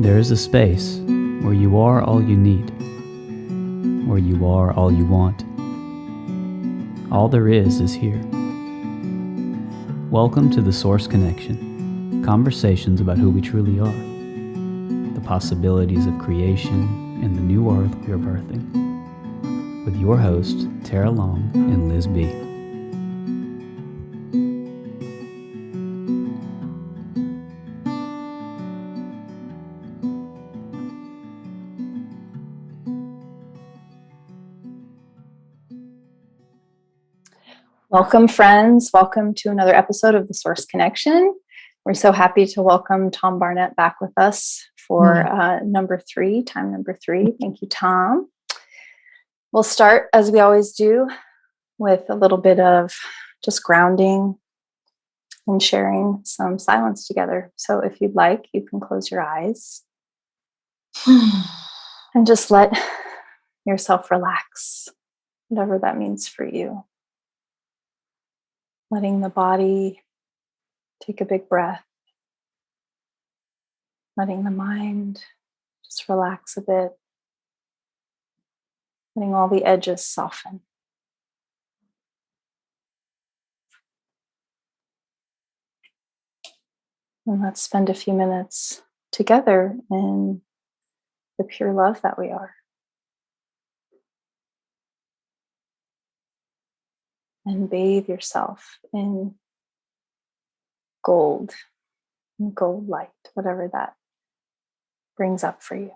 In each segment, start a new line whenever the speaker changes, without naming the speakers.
There is a space where you are all you need, where you are all you want. All there is here. Welcome to the Source Connection, conversations about who we truly are, the possibilities of creation and the new earth we are birthing, with your hosts, Tara Long and Liz B.
Welcome, friends. Welcome to another episode of The Source Connection. We're so happy to welcome Tom Barnett back with us for time number three. Thank you, Tom. We'll start, as we always do, with a little bit of just grounding and sharing some silence together. So if you'd like, you can close your eyes and just let yourself relax, whatever that means for you. Letting the body take a big breath. Letting the mind just relax a bit. Letting all the edges soften. And let's spend a few minutes together in the pure love that we are. And bathe yourself in gold light, whatever that brings up for you.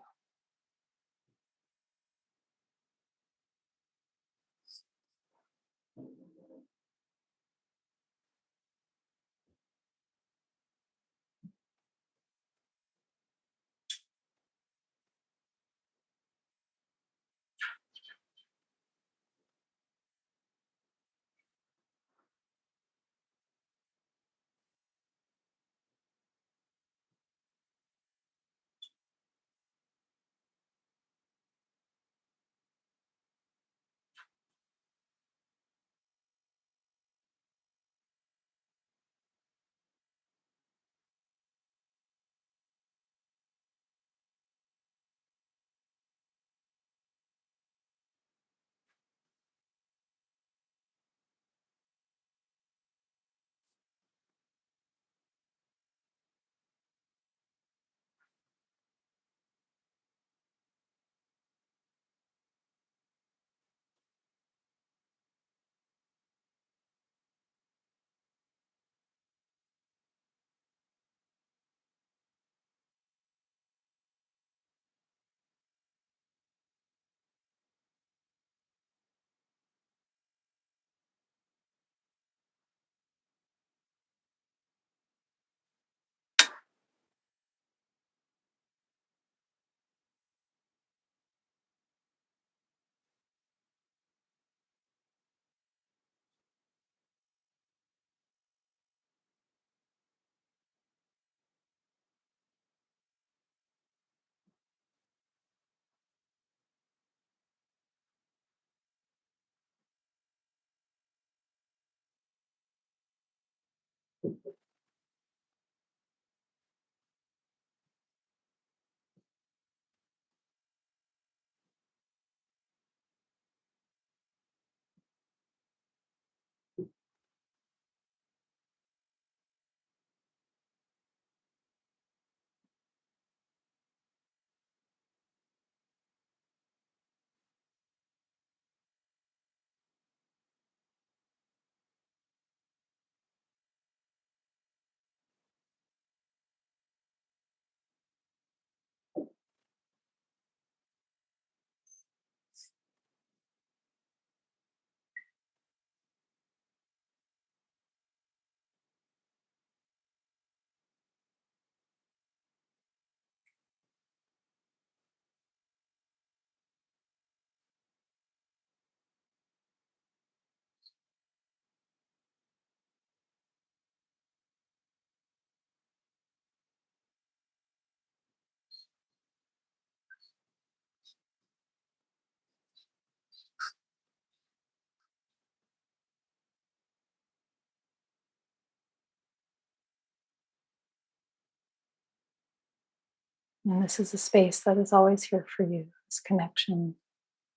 And this is a space that is always here for you, this connection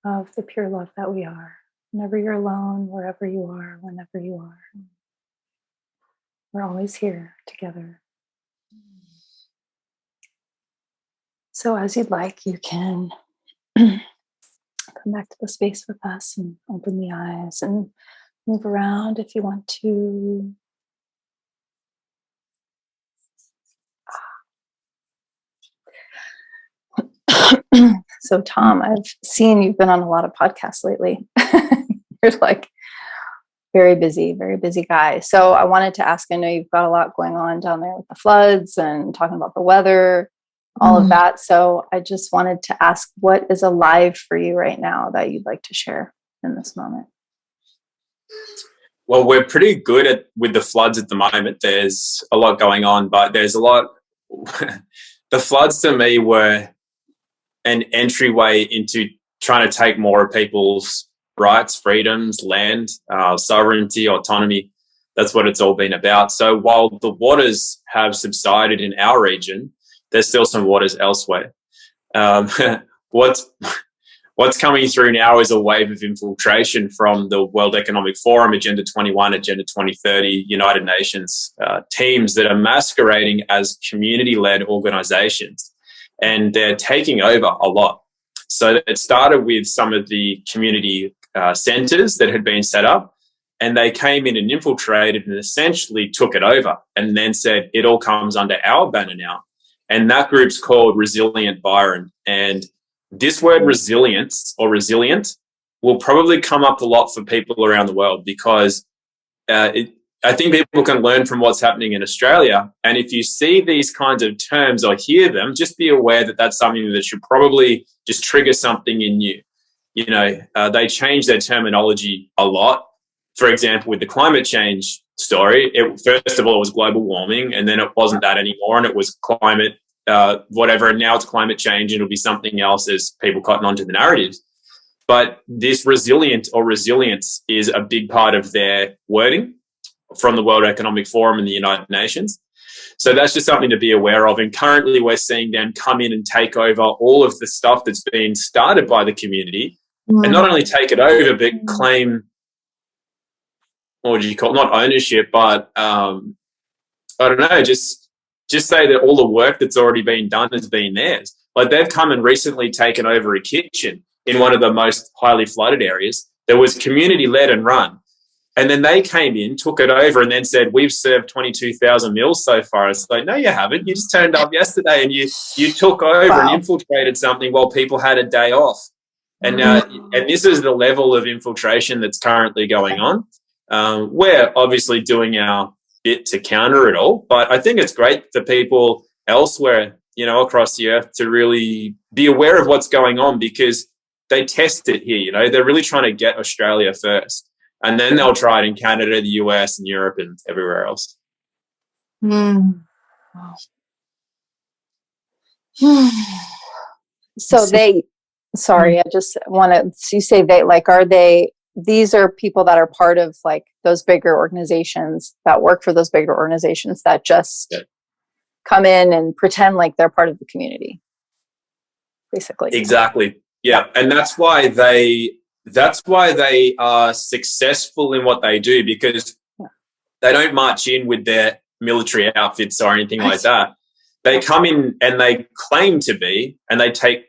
of the pure love that we are. Whenever you're alone, wherever you are, whenever you are, we're always here together. So as you'd like, you can come back to the space with us and open the eyes and move around if you want to. So Tom, I've seen you've been on a lot of podcasts lately. You're like very busy guy. So I wanted to ask, I know you've got a lot going on down there with the floods and talking about the weather, all of that. So I just wanted to ask, what is alive for you right now that you'd like to share in this moment?
Well, we're pretty good with the floods at the moment. There's a lot going on, but there's a lot. The floods to me were an entryway into trying to take more of people's rights, freedoms, land, sovereignty, autonomy. That's what it's all been about. So while the waters have subsided in our region, there's still some waters elsewhere. What's coming through now is a wave of infiltration from the World Economic Forum, Agenda 21, Agenda 2030, United Nations teams that are masquerading as community-led organizations. And they're taking over a lot. So it started with some of the community centres that had been set up, and they came in and infiltrated and essentially took it over and then said, it all comes under our banner now. And that group's called Resilient Byron. And this word resilience or resilient will probably come up a lot for people around the world because I think people can learn from what's happening in Australia. And if you see these kinds of terms or hear them, just be aware that that's something that should probably just trigger something in you. You know, they change their terminology a lot. For example, with the climate change story, first of all, it was global warming, and then it wasn't that anymore, and it was climate whatever, and now it's climate change, and it'll be something else as people cotton onto the narratives. But this resilient or resilience is a big part of their wording from the World Economic Forum and the United Nations. So that's just something to be aware of. And currently we're seeing them come in and take over all of the stuff that's been started by the community and not only take it over, but claim, what do you call it? Not ownership, but I don't know, just say that all the work that's already been done has been theirs. Like they've come and recently taken over a kitchen in one of the most highly flooded areas that was community-led and run. And then they came in, took it over, and then said, we've served 22,000 meals so far. It's like, no, you haven't. You just turned up yesterday and you took over and infiltrated something while people had a day off. And and this is the level of infiltration that's currently going on. We're obviously doing our bit to counter it all, but I think it's great for people elsewhere, you know, across the earth to really be aware of what's going on because they test it here, you know. They're really trying to get Australia first. And then they'll try it in Canada, the US, and Europe, and everywhere else.
So I just want to, so you say they, like, these are people that are part of like those bigger organizations that work for those bigger organizations that just come in and pretend like they're part of the community, basically.
Exactly. Yeah. And that's why they are successful in what they do because they don't march in with their military outfits or anything like that. They come in and they claim to be, and they take,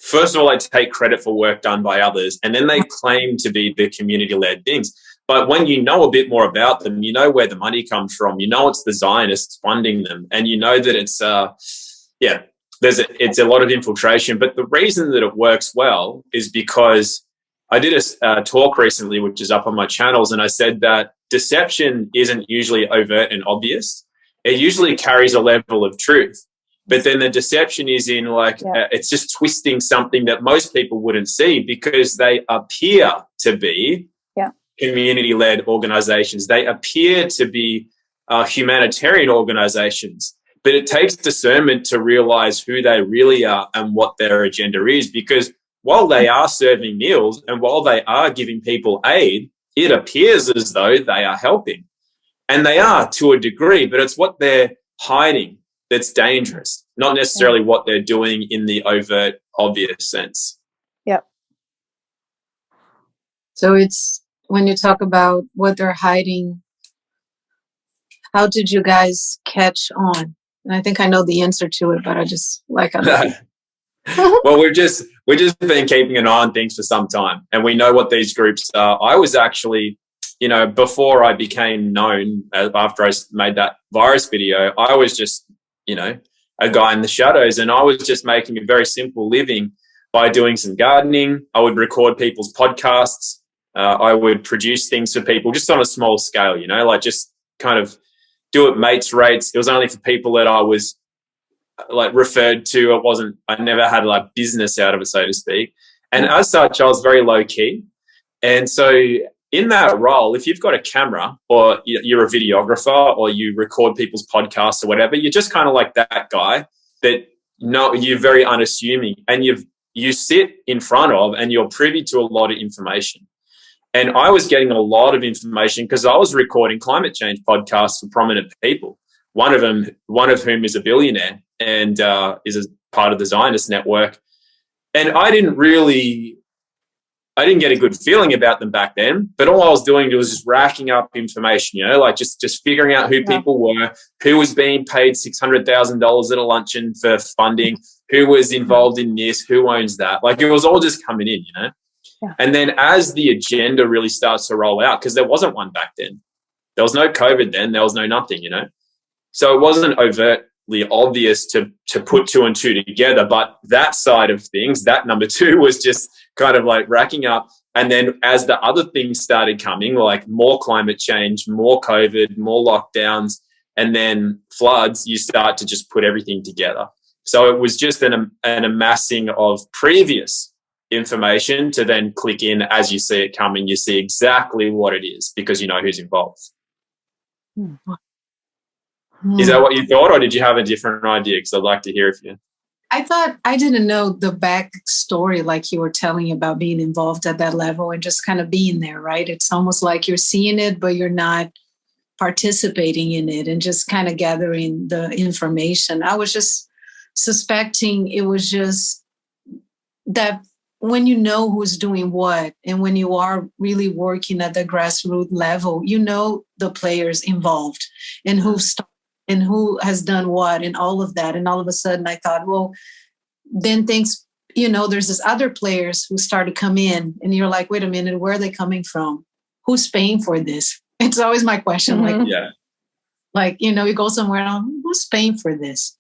first of all, they take credit for work done by others, and then they claim to be the community-led things. But when you know a bit more about them, you know where the money comes from, you know it's the Zionists funding them, and you know that it's, it's a lot of infiltration. But the reason that it works well is because I did a talk recently, which is up on my channels, and I said that deception isn't usually overt and obvious. It usually carries a level of truth. But then the deception is in it's just twisting something that most people wouldn't see because they appear to be community-led organizations. They appear to be humanitarian organizations. But it takes discernment to realize who they really are and what their agenda is because while they are serving meals and while they are giving people aid, it appears as though they are helping. And they are to a degree, but it's what they're hiding. that's dangerous, not necessarily what they're doing in the overt, obvious sense.
Yep.
So it's when you talk about what they're hiding, how did you guys catch on? And I think I know the answer to it, but I just like
Well, we've just been keeping an eye on things for some time, and we know what these groups are. I was actually, before I became known, after I made that virus video, I was just, a guy in the shadows, and I was just making a very simple living by doing some gardening. I would record people's podcasts. I would produce things for people just on a small scale, like just kind of do it mates rates. It was only for people that I was like referred to. I never had like business out of it, so to speak. And as such, I was very low key. And so in that role, if you've got a camera or you're a videographer or you record people's podcasts or whatever, you're just kind of like that guy that you're very unassuming, and you sit in front of and you're privy to a lot of information. And I was getting a lot of information because I was recording climate change podcasts for prominent people. One of whom is a billionaire and is a part of the Zionist network. And I didn't get a good feeling about them back then, but all I was doing was just racking up information, like just figuring out who people were, who was being paid $600,000 at a luncheon for funding, who was involved in this, who owns that. Like it was all just coming in, Yeah. And then as the agenda really starts to roll out, because there wasn't one back then. There was no COVID then. There was no nothing, So it wasn't overtly obvious to put two and two together. But that side of things, that number two, was just kind of like racking up. And then as the other things started coming, like more climate change, more COVID, more lockdowns, and then floods, you start to just put everything together. So it was just an amassing of previous information to then click in as you see it coming. You see exactly what it is because you know who's involved. Is that what you thought, or did you have a different idea? Because I'd like to hear if you...
I thought I didn't know the backstory like you were telling about being involved at that level and just kind of being there, right? It's almost like you're seeing it, but you're not participating in it and just kind of gathering the information. I was just suspecting it was just that when you know who's doing what and when you are really working at the grassroots level, the players involved and and who has done what and all of that. And all of a sudden I thought, well, then things, there's this other players who start to come in and you're like, wait a minute, where are they coming from? Who's paying for this? It's always my question. You go somewhere and who's paying for this?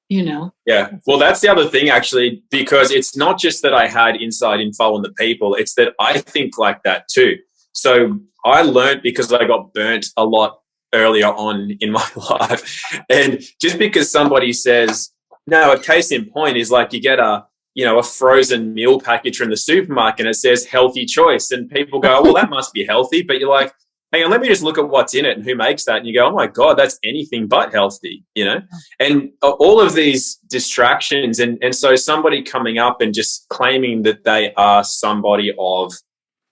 Yeah. Well, that's the other thing, actually, because it's not just that I had inside info on the people, it's that I think like that too. So I learned because I got burnt a lot earlier on in my life. And just because somebody says, no, a case in point is like you get a frozen meal package from the supermarket and it says healthy choice. And people go, well, that must be healthy. But you're like, hang on, let me just look at what's in it and who makes that. And you go, oh my God, that's anything but healthy, And all of these distractions. And so somebody coming up and just claiming that they are somebody of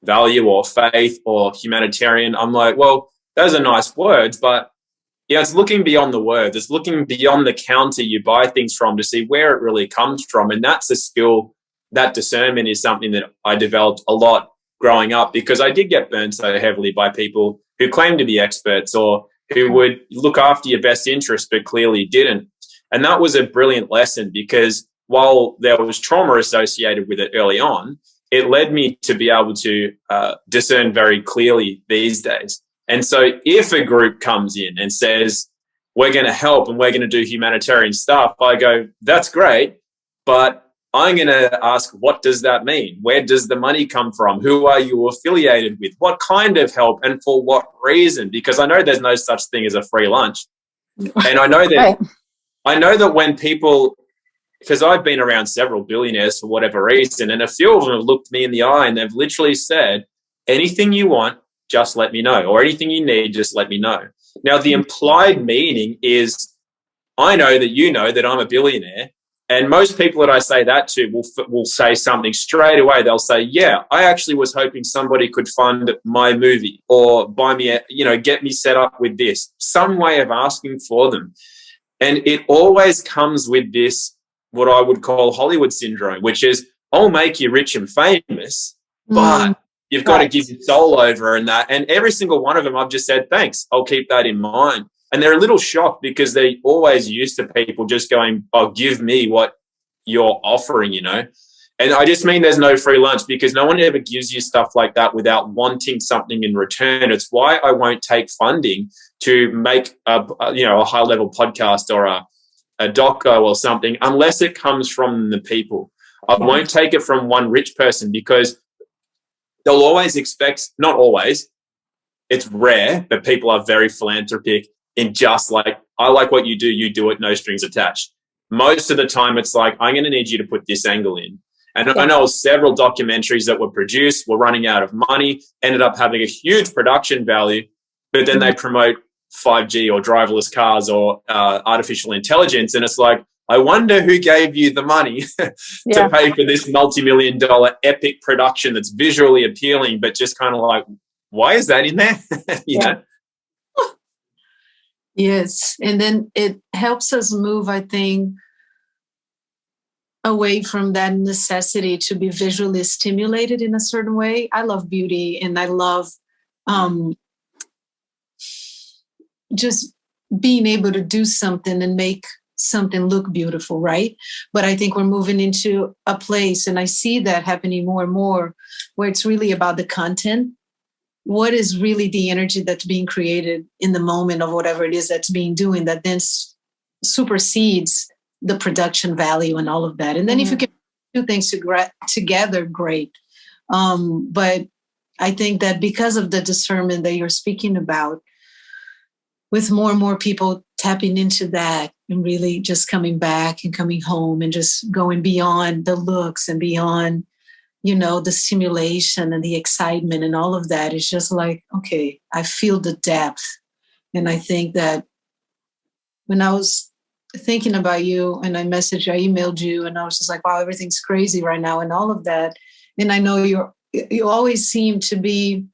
value or faith or humanitarian, I'm like, well, those are nice words, but it's looking beyond the words. It's looking beyond the counter you buy things from to see where it really comes from. And that's a skill. That discernment is something that I developed a lot growing up because I did get burned so heavily by people who claimed to be experts or who would look after your best interest but clearly didn't. And that was a brilliant lesson because while there was trauma associated with it early on, it led me to be able to discern very clearly these days. And so if a group comes in and says, we're going to help and we're going to do humanitarian stuff, I go, that's great, but I'm going to ask, what does that mean? Where does the money come from? Who are you affiliated with? What kind of help and for what reason? Because I know there's no such thing as a free lunch. And I know that I know that when people, because I've been around several billionaires for whatever reason, and a few of them have looked me in the eye and they've literally said, anything you want, just let me know, or anything you need, just let me know. Now, the implied meaning is, I know that you know that I'm a billionaire And most people that I say that to will say something straight away. They'll say, yeah, I actually was hoping somebody could fund my movie or buy me, get me set up with this, some way of asking for them. And it always comes with this, what I would call Hollywood syndrome, which is, I'll make you rich and famous, but you've got to give your soul over and that. And every single one of them, I've just said, thanks, I'll keep that in mind. And they're a little shocked because they're always used to people just going, oh, give me what you're offering, And I just mean there's no free lunch, because no one ever gives you stuff like that without wanting something in return. It's why I won't take funding to make a high-level podcast or a doco or something unless it comes from the people. I won't take it from one rich person, because they'll always expect, not always, it's rare, but people are very philanthropic in just like, I like what you do it, no strings attached. Most of the time it's like, I'm going to need you to put this angle in. And I know several documentaries that were produced were running out of money, ended up having a huge production value, but then they promote 5G or driverless cars or artificial intelligence. And it's like, I wonder who gave you the money to pay for this multi-million-dollar epic production that's visually appealing, but just kind of like, why is that in there? you know?
Yes. And then it helps us move, I think, away from that necessity to be visually stimulated in a certain way. I love beauty, and I love just being able to do something and make something look beautiful, right? But I think we're moving into a place, and I see that happening more and more, where it's really about the content. What is really the energy that's being created in the moment of whatever it is that's being doing, that then supersedes the production value and all of that. And then if you can do things together, great. But I think that because of the discernment that you're speaking about, with more and more people tapping into that and really just coming back and coming home and just going beyond the looks and beyond, the stimulation and the excitement and all of that, is just like, okay, I feel the depth. And I think that when I was thinking about you and I emailed you, and I was just like, wow, everything's crazy right now and all of that. And I know you always seem to be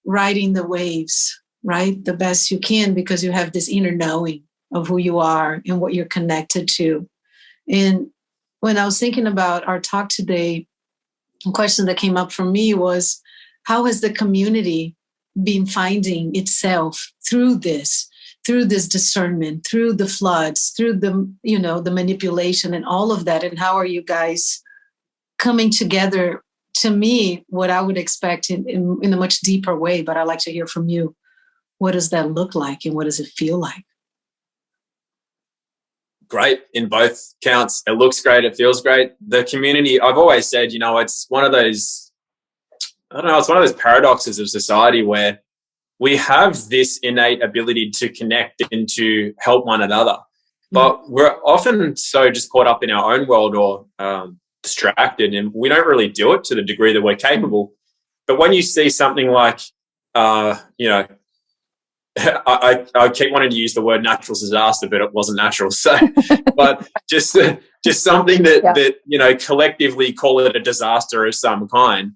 riding the waves, right? The best you can, because you have this inner knowing of who you are and what you're connected to. And when I was thinking about our talk today, a question that came up for me was, how has the community been finding itself through this discernment, through the floods, through the manipulation and all of that? And how are you guys coming together? To me, what I would expect in a much deeper way, but I'd like to hear from you. What does that look like, and what does it feel like?
Great in both counts. It looks great. It feels great. The community, I've always said, it's one of those, it's one of those paradoxes of society where we have this innate ability to connect and to help one another, but we're often so just caught up in our own world or distracted, and we don't really do it to the degree that we're capable. But when you see something like, I keep wanting to use the word natural disaster, but it wasn't natural. So, but just something that collectively call it a disaster of some kind.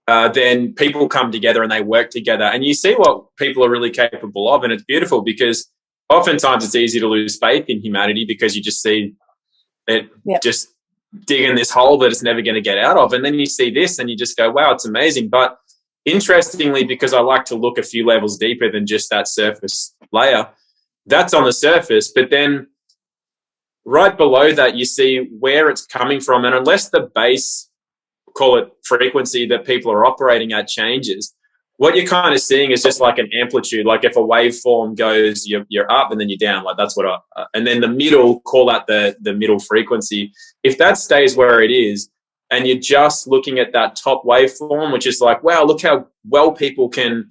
Then people come together and they work together, and you see what people are really capable of, and it's beautiful, because oftentimes it's easy to lose faith in humanity because you just see it just digging this hole that it's never going to get out of, and then you see this and you just go, wow, it's amazing. But interestingly, because I like to look a few levels deeper than just that surface layer, that's on the surface. But then right below that, you see where it's coming from. And unless the base, call it frequency, that people are operating at changes, what you're kind of seeing is just like an amplitude. Like if a waveform goes, you're up and then you're down. Like that's what and then the middle, call that the middle frequency. If that stays where it is, and you're just looking at that top waveform, which is like, wow, look how well people can,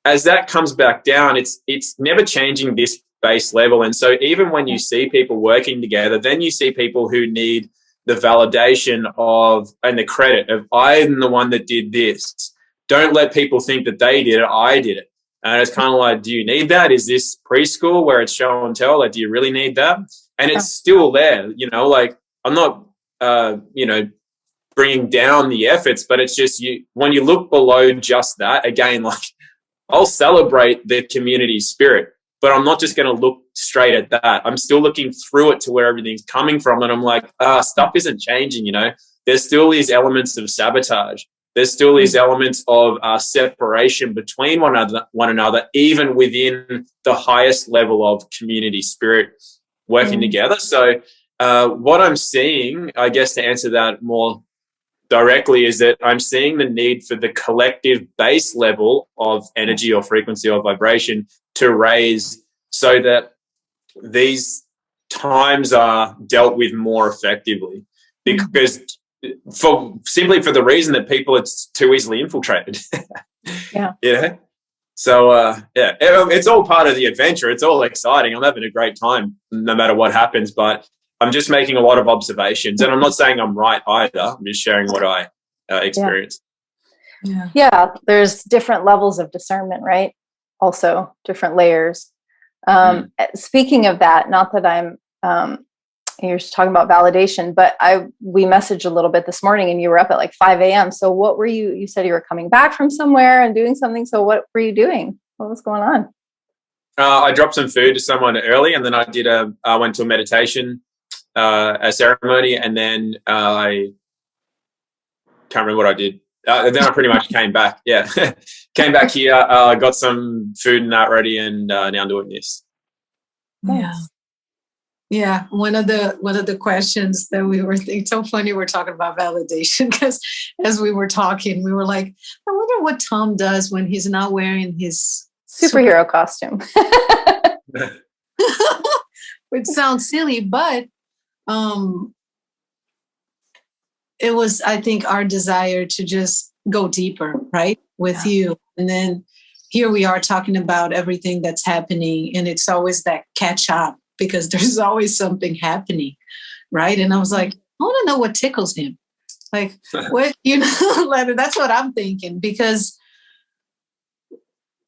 as that comes back down, it's never changing this base level. And so even when you see people working together, then you see people who need the validation of, and the credit of, I'm the one that did this. Don't let people think that they did it, I did it. And it's kind of like, do you need that? Is this preschool where it's show and tell? Like, do you really need that? and it's still there, you know, like I'm not, you know, bringing down the efforts, but it's just when you look below just that, again, like I'll celebrate the community spirit, but I'm not just going to look straight at that. I'm still looking through it to where everything's coming from. And I'm like, stuff isn't changing, you know, there's still these elements of sabotage. There's still these elements of separation between one another, even within the highest level of community spirit working together. So what I'm seeing, I guess to answer that more directly, is that I'm seeing the need for the collective base level of energy or frequency or vibration to raise so that these times are dealt with more effectively, because for the reason that people, it's too easily infiltrated. Yeah. So it's all part of the adventure. It's all exciting. I'm having a great time no matter what happens, but I'm just making a lot of observations, and I'm not saying I'm right either. I'm just sharing what I experience.
Yeah, there's different levels of discernment, right? Also different layers. Speaking of that, not that I'm you're just talking about validation, but we messaged a little bit this morning, and you were up at like 5 a.m. So what were you said you were coming back from somewhere and doing something. So what were you doing? What was going on?
I dropped some food to someone early, and then I went to a meditation a ceremony, and then I can't remember what I did. Then I pretty much came back. Yeah, came back here. Got some food and that ready, and now I'm doing this.
Yeah. One of the questions that we were thinking, so funny we're talking about validation, because as we were talking, we were like, I wonder what Tom does when he's not wearing his
superhero costume.
Which sounds silly, but it was, I think, our desire to just go deeper, right, with you. And then here we are talking about everything that's happening, and it's always that catch up, because there's always something happening, right? And I was like, I want to know what tickles him. Like, what, you know, that's what I'm thinking, because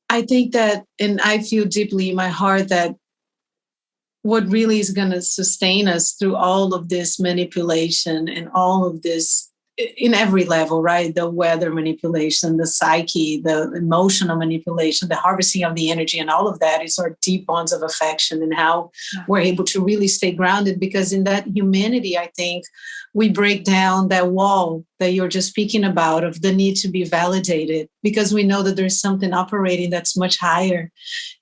I think that, and I feel deeply in my heart that what really is going to sustain us through all of this manipulation and all of this in every level, right? The weather manipulation, the psyche, the emotional manipulation, the harvesting of the energy, and all of that is our deep bonds of affection, and how we're able to really stay grounded. Because in that humanity, I think we break down that wall that you're just speaking about, of the need to be validated, because we know that there's something operating that's much higher.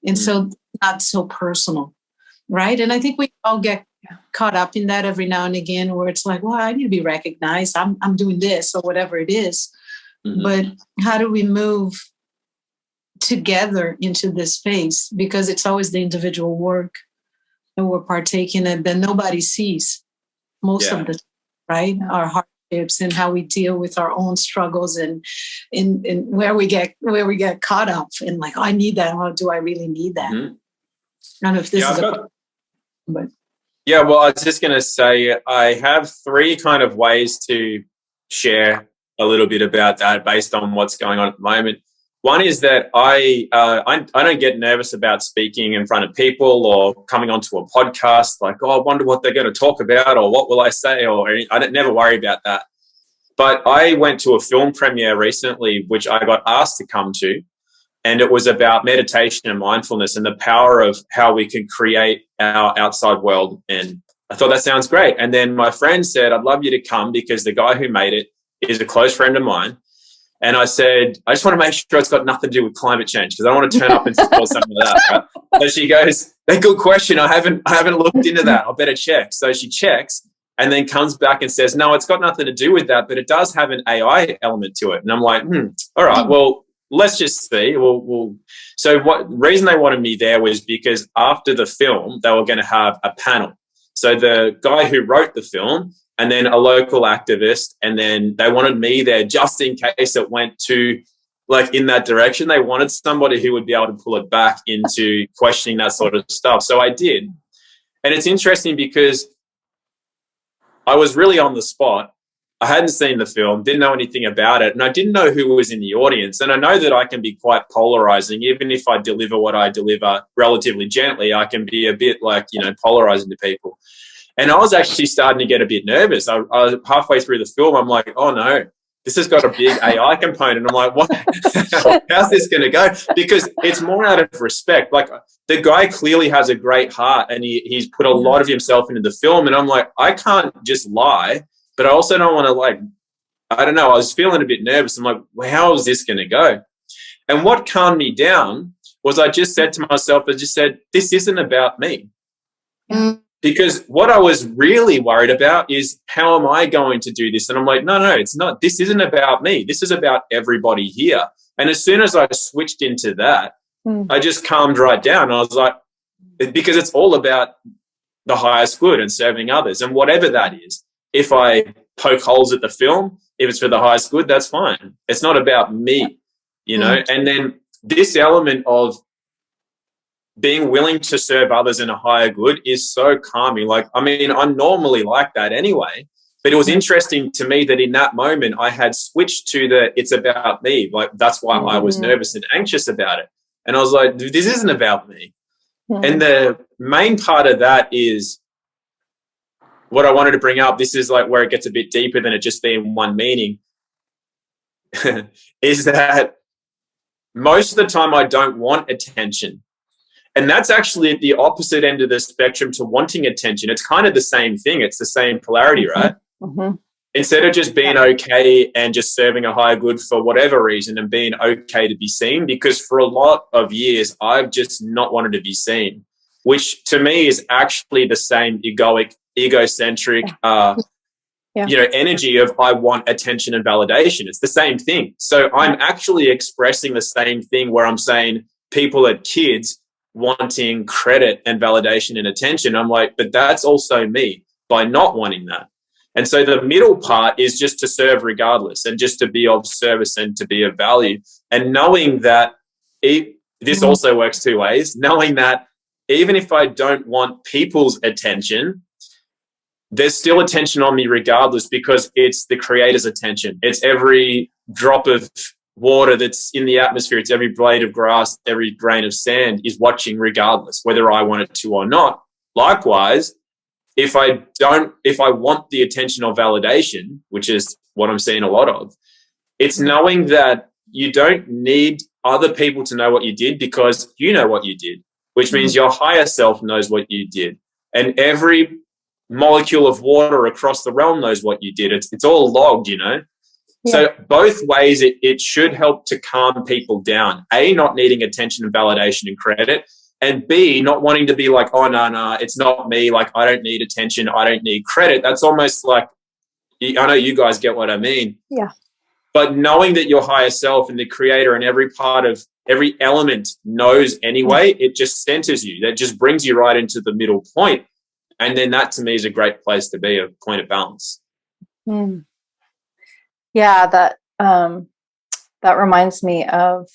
And so not so personal. Right. And I think we all get caught up in that every now and again, where it's like, well, I need to be recognized. I'm doing this or whatever it is. But how do we move together into this space? Because it's always the individual work that we're partaking in that nobody sees most of the time, right? Our hardships and how we deal with our own struggles, and where we get caught up in, like, oh, I need that. Or do I really need that? I don't know if this is but
yeah, well, I was just going to say, I have 3 kind of ways to share a little bit about that based on what's going on at the moment. One is that I don't get nervous about speaking in front of people or coming onto a podcast, like, oh, I wonder what they're going to talk about, or what will I say, or I never worry about that. But I went to a film premiere recently, which I got asked to come to, and it was about meditation and mindfulness and the power of how we can create our outside world. And I thought, that sounds great. And then my friend said, I'd love you to come, because the guy who made it is a close friend of mine. And I said, I just want to make sure it's got nothing to do with climate change, because I don't want to turn up and spoil something of that. Right? So she goes, a good question. I haven't looked into that. I better check. So she checks and then comes back and says, no, it's got nothing to do with that, but it does have an AI element to it. And I'm like, all right, well, let's just see. So what reason they wanted me there was because after the film, they were going to have a panel. So the guy who wrote the film, and then a local activist, and then they wanted me there just in case it went to, like, in that direction. They wanted somebody who would be able to pull it back into questioning that sort of stuff. So I did. And it's interesting because I was really on the spot. I hadn't seen the film, didn't know anything about it, and I didn't know who was in the audience. And I know that I can be quite polarizing. Even if I deliver what I deliver relatively gently, I can be a bit like, polarizing to people. And I was actually starting to get a bit nervous. I was halfway through the film, I'm like, oh no, this has got a big AI component. I'm like, what? How's this going to go? Because it's more out of respect. Like, the guy clearly has a great heart, and he's put a lot of himself into the film. And I'm like, I can't just lie. But I also don't want to, I don't know, I was feeling a bit nervous. I'm like, well, how is this going to go? And what calmed me down was I just said to myself, this isn't about me.
Yeah.
Because what I was really worried about is, how am I going to do this? And I'm like, no, it's not. This isn't about me. This is about everybody here. And as soon as I switched into that, I just calmed right down. I was like, because it's all about the highest good and serving others. And whatever that is, if I poke holes at the film, if it's for the highest good, that's fine. It's not about me, And then this element of being willing to serve others in a higher good is so calming. I'm normally like that anyway, but it was interesting to me that in that moment I had switched to it's about me. That's why I was nervous and anxious about it. And I was like, this isn't about me. And the main part of that is what I wanted to bring up. This is where it gets a bit deeper than it just being one meaning, is that most of the time I don't want attention. And that's actually at the opposite end of the spectrum to wanting attention. It's kind of the same thing. It's the same polarity, right?
Mm-hmm.
Instead of just being okay and just serving a higher good for whatever reason and being okay to be seen, because for a lot of years, I've just not wanted to be seen, which to me is actually the same egocentric, energy of I want attention and validation. It's the same thing. So I'm actually expressing the same thing where I'm saying people are kids wanting credit and validation and attention. I'm like, but that's also me by not wanting that. And so the middle part is just to serve regardless and just to be of service and to be of value. And knowing that this also works two ways, knowing that even if I don't want people's attention, there's still attention on me regardless, because it's the creator's attention. It's every drop of water that's in the atmosphere. It's every blade of grass, every grain of sand is watching regardless, whether I want it to or not. Likewise, if I want the attention or validation, which is what I'm seeing a lot of, it's knowing that you don't need other people to know what you did, because you know what you did, which means your higher self knows what you did. And every molecule of water across the realm knows what you did. It's all logged, Yeah. So both ways it should help to calm people down. A, not needing attention and validation and credit, and B, not wanting to be like, oh, no, it's not me. I don't need attention. I don't need credit. That's almost like, I know you guys get what I mean.
Yeah.
But knowing that your higher self and the creator and every element knows anyway, it just centers you. That just brings you right into the middle point. And then that to me is a great place to be, a point of balance.
Yeah, that reminds me of,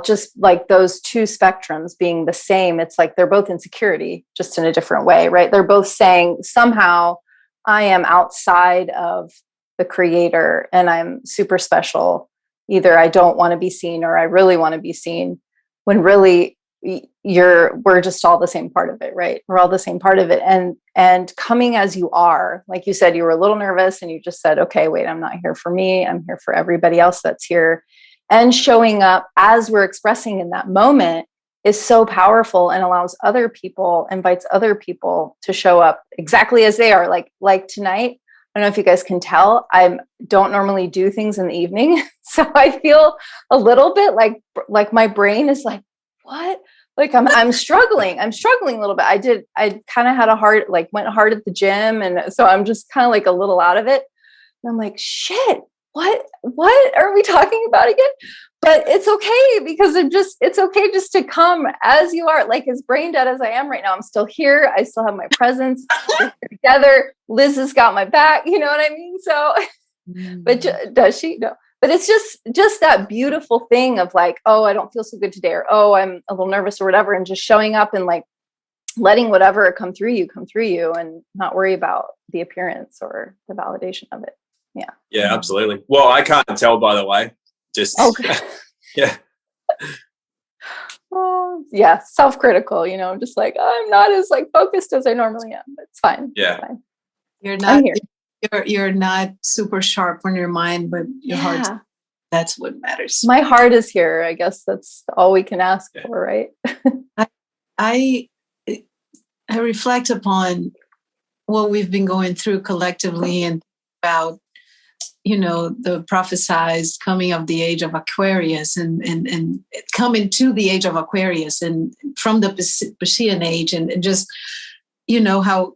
just like those two spectrums being the same. It's like they're both insecurity, just in a different way, right? They're both saying somehow I am outside of the creator and I'm super special. Either I don't want to be seen or I really want to be seen, when really we're just all the same part of it, right? We're all the same part of it. And coming as you are, like you said, you were a little nervous and you just said, okay, wait, I'm not here for me. I'm here for everybody else that's here. And showing up as we're expressing in that moment is so powerful and invites other people to show up exactly as they are. Like tonight, I don't know if you guys can tell, I don't normally do things in the evening. So I feel a little bit like my brain is like, what? Like I'm struggling. I'm struggling a little bit. I kind of had went hard at the gym. And so I'm just kind of like a little out of it. And I'm like, shit, what are we talking about again? But it's okay, because it's okay just to come as you are, like as brain dead as I am right now. I'm still here. I still have my presence. We're together. Liz has got my back. You know what I mean? So, but does she? No. But it's just that beautiful thing of like, oh, I don't feel so good today, or oh, I'm a little nervous or whatever. And just showing up and like letting whatever come through you and not worry about the appearance or the validation of it. Yeah.
Yeah, absolutely. Well, I can't tell, by the way. Just,
okay.
Yeah.
Yeah, self-critical, just like I'm not as like focused as I normally am. It's fine.
Yeah.
It's fine.
You're not you're not super sharp on your mind, but your heart, that's what matters.
My heart is here. I guess that's all we can ask for, right?
I reflect upon what we've been going through collectively and about the prophesized coming of the age of Aquarius and coming to the age of Aquarius and from the Piscean age and just, how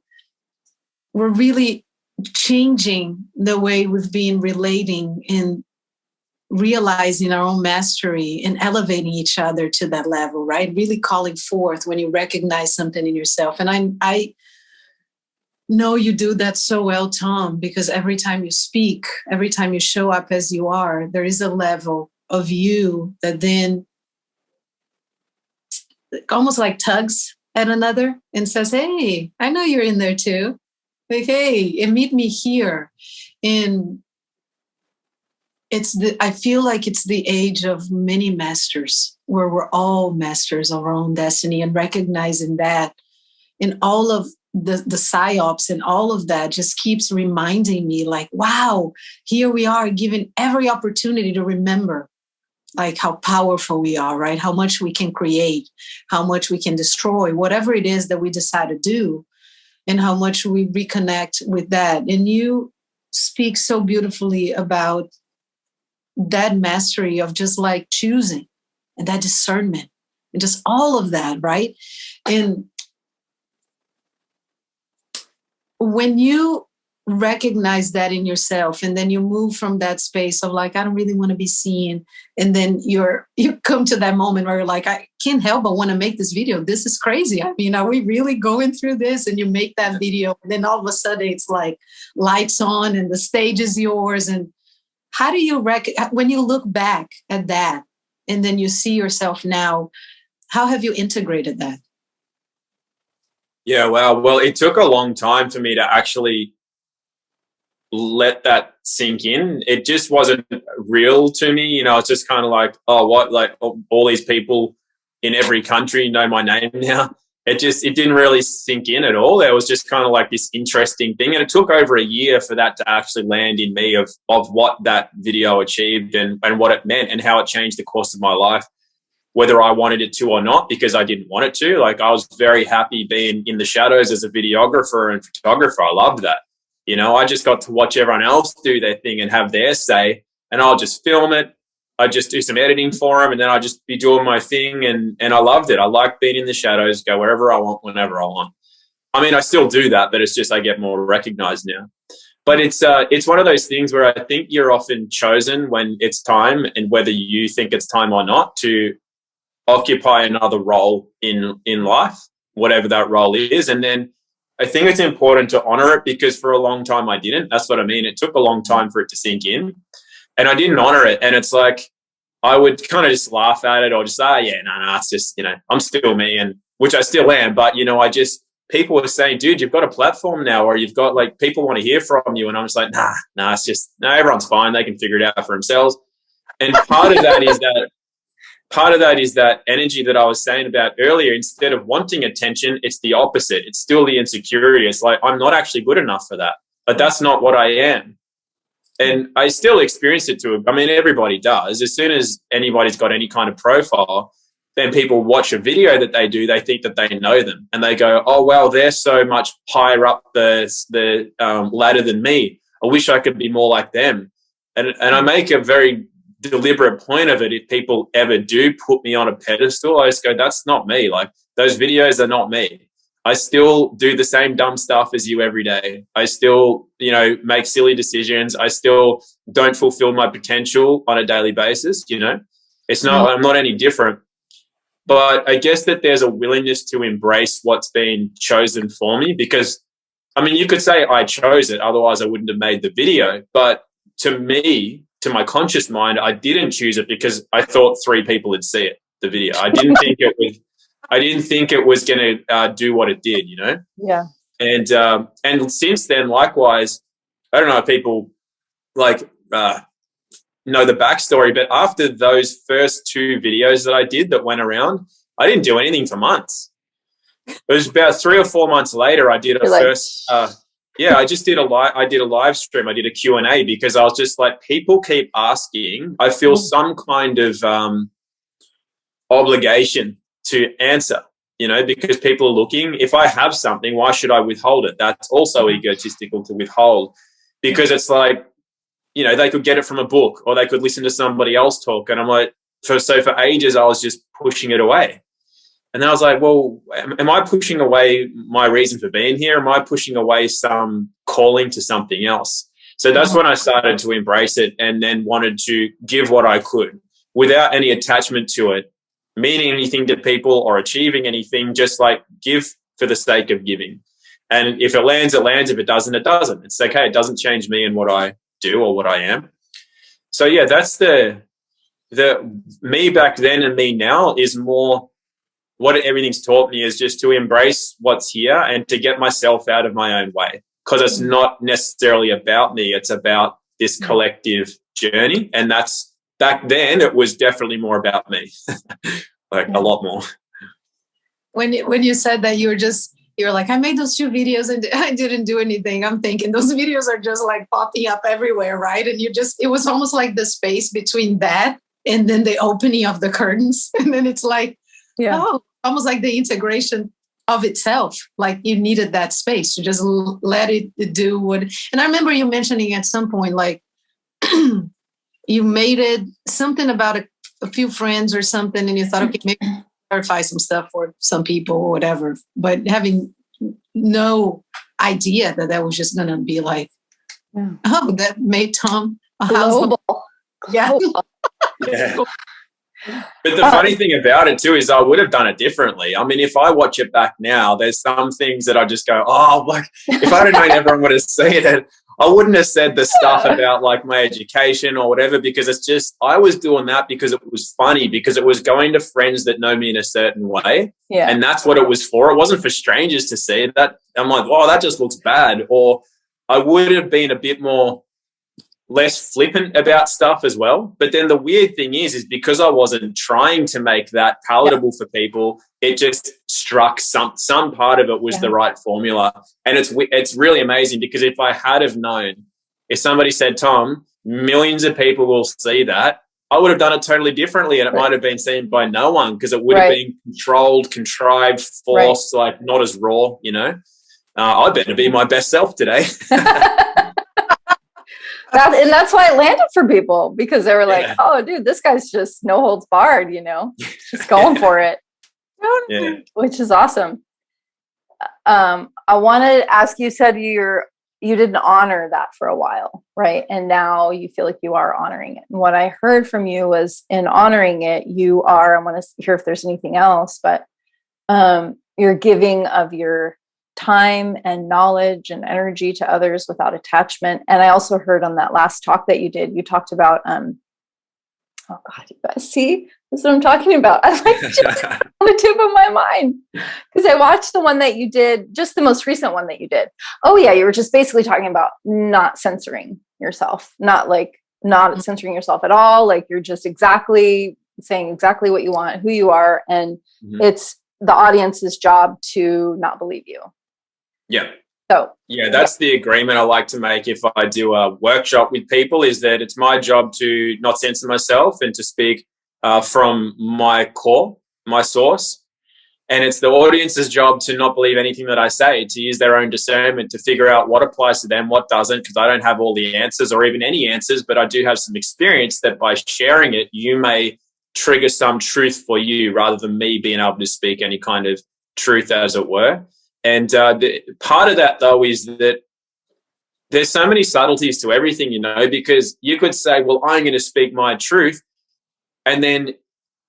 we're really changing the way we've been relating and realizing our own mastery and elevating each other to that level, right? Really calling forth when you recognize something in yourself. And I know you do that so well, Tom, because every time you speak, every time you show up as you are, there is a level of you that then almost like tugs at another and says, hey, I know you're in there too. Like, hey, and meet me here. And I feel like it's the age of many masters, where we're all masters of our own destiny, and recognizing that in all of the psyops and all of that just keeps reminding me like, wow, here we are given every opportunity to remember like how powerful we are, right? How much we can create, how much we can destroy, whatever it is that we decide to do, and how much we reconnect with that. And you speak so beautifully about that mastery of just like choosing and that discernment and just all of that, right? And when you recognize that in yourself and then you move from that space of like, I don't really want to be seen. And then you come to that moment where you're like, I can't help but want to make this video. This is crazy. I mean, are we really going through this? And you make that video and then all of a sudden it's like lights on and the stage is yours. And how do you when you look back at that and then you see yourself now, how have you integrated that?
Yeah, wow. Well, it took a long time for me to actually let that sink in. It just wasn't real to me. It's just kind of like, oh, what? Like all these people in every country know my name now. It didn't really sink in at all. It was just kind of like this interesting thing. And it took over a year for that to actually land in me of what that video achieved and what it meant and how it changed the course of my life, whether I wanted it to or not, because I didn't want it to. Like I was very happy being in the shadows as a videographer and photographer. I loved that. I just got to watch everyone else do their thing and have their say, and I'll just film it. I just do some editing for them, and then I just be doing my thing, and I loved it. I like being in the shadows, go wherever I want, whenever I want. I mean, I still do that, but it's just I get more recognized now. But it's one of those things where I think you're often chosen when it's time, and whether you think it's time or not, to occupy another role in life, whatever that role is. And then I think it's important to honor it, because for a long time I didn't. That's what I mean. It took a long time for it to sink in, and I didn't honor it. And it's like I would kind of just laugh at it or just say, no, it's just, I'm still me, and which I still am. But, people were saying, dude, you've got a platform now, or you've got like people want to hear from you. And I'm just like, nah, it's just, no, everyone's fine. They can figure it out for themselves. And part of that is that energy that I was saying about earlier. Instead of wanting attention, it's the opposite. It's still the insecurity. It's like, I'm not actually good enough for that, but that's not what I am. And I still experience it too. I mean, everybody does. As soon as anybody's got any kind of profile, then people watch a video that they do, they think that they know them, and they go, oh, well, they're so much higher up the ladder than me. I wish I could be more like them. And I make a very deliberate point of it. If people ever do put me on a pedestal, I just go, that's not me. Like, those videos are not me. I still do the same dumb stuff as you every day. I still, make silly decisions. I still don't fulfill my potential on a daily basis. It's not, I'm not any different. But I guess that there's a willingness to embrace what's been chosen for me, because, I mean, you could say I chose it, otherwise I wouldn't have made the video. But to me, to my conscious mind, I didn't choose it because I thought 3 people would see it, the video. I didn't think it I didn't think it was going to do what it did,
Yeah.
And since then, likewise, I don't know if people like know the backstory, but after those first 2 videos that I did that went around, I didn't do anything for months. It was about 3 or 4 months later I did a first I just did I did a live stream. I did a Q&A because I was just like, people keep asking. I feel some kind of obligation to answer, because people are looking. If I have something, why should I withhold it? That's also egotistical to withhold, because it's like, they could get it from a book or they could listen to somebody else talk. And I'm like, for ages, I was just pushing it away. And then I was like, well, am I pushing away my reason for being here? Am I pushing away some calling to something else? So that's when I started to embrace it and then wanted to give what I could without any attachment to it, meaning anything to people or achieving anything, just like give for the sake of giving. And if it lands, it lands. If it doesn't, it doesn't. It's okay. It doesn't change me and what I do or what I am. So yeah, that's the me back then and me now is more what everything's taught me is just to embrace what's here and to get myself out of my own way, because it's not necessarily about me. It's about this collective journey. And that's back then it was definitely more about me, like a lot more.
When you said that you're like, I made those 2 videos and I didn't do anything. I'm thinking those videos are just like popping up everywhere, right? And it was almost like the space between that and then the opening of the curtains. And then it's like, almost like the integration of itself. Like you needed that space to just let it do what. And I remember you mentioning at some point, like you made it something about a few friends or something, and you thought, okay, maybe clarify some stuff for some people or whatever, but having no idea that was just going to be like, that made Tom a household. Yeah.
But the funny thing about it too is I would have done it differently. I mean, if I watch it back now, there's some things that I just go, like if I'd have known everyone would have seen it, I wouldn't have said the stuff about like my education or whatever, because it's just, I was doing that because it was funny, because it was going to friends that know me in a certain way. Yeah. And that's what it was for. It wasn't for strangers to see that. I'm like, oh, that just looks bad. Or I would have been a bit less flippant about stuff as well. But then the weird thing is because I wasn't trying to make that palatable for people, it just struck some part of it was the right formula. And it's really amazing, because if I had have known, if somebody said, Tom, millions of people will see that, I would have done it totally differently, and it might have been seen by no one, because it would have been controlled, contrived, forced, like not as raw, I better be my best self today.
And that's why it landed for people, because they were like, oh, dude, this guy's just no holds barred, just going for it, which is awesome. I wanted to ask, you said you didn't honor that for a while, right? And now you feel like you are honoring it. And what I heard from you was, in honoring it, you are, I want to hear if there's anything else, but you're giving of your time and knowledge and energy to others without attachment. And I also heard on that last talk that you did, you talked about, oh God, you guys see, this is what I'm talking about. I like just on the tip of my mind, because I watched the one that you did, just the most recent one that you did. Oh yeah, you were just basically talking about not censoring yourself, not censoring yourself at all. Like you're just saying exactly what you want, who you are, and it's the audience's job to not believe you.
Yeah.
So
that's the agreement I like to make if I do a workshop with people, is that it's my job to not censor myself and to speak from my core, my source. And it's the audience's job to not believe anything that I say, to use their own discernment to figure out what applies to them, what doesn't, because I don't have all the answers or even any answers, but I do have some experience that by sharing it, you may trigger some truth for you rather than me being able to speak any kind of truth, as it were. And the part of that, though, is that there's so many subtleties to everything, because you could say, well, I'm going to speak my truth, and then